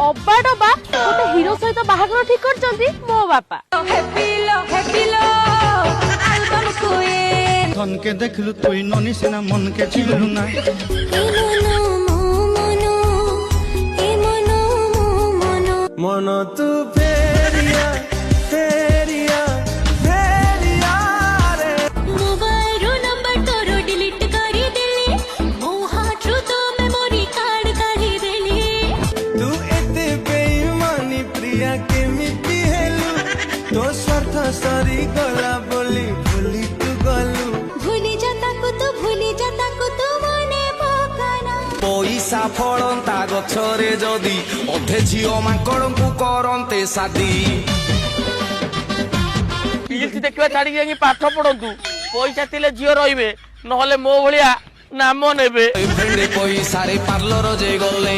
ଅବା ଡବା ଗୋଟେ ହିରୋ ସହିତ ବାହାଘର ଠିକ କରିଛନ୍ତି ମୋ ବାପା। ধনকে দেখলু তুই ননি সিনা মনকে চিনলু না মন তু ফেরিয়া ফেরিয়া ফেরিয়া রে মোবাইল নম্বর তোর ডিলিট করি দেলি মো হাটরু তো মেমোরি কার্ড কাঢ়ি দেলি তু এতে বেইমানি প্রিয়া কেমিতি হেলু তো স্বার্থ সরি গলা বলি ভুলি তু গলু ভুলি যা তাকু তো মনে পকানা পইসা ফলন্তা গছরে যদি অধে ঝিও মাଙ୍କড়ଙ୍କୁ କରନ୍ତେ ସାଦି ରିଲ୍ସ ଦେଖିବା ଛାଡିକି ଯାଇକି ପାଠ ପଢନ୍ତୁ। ପଇସା ଥିଲେ ଝିଅ ରହିବେ, ନହେଲେ ମୋ ଭଳିଆ ନାମ ନେବେ। ପଇସାରେ ପାର୍ଲର ଯେ ଗଲେ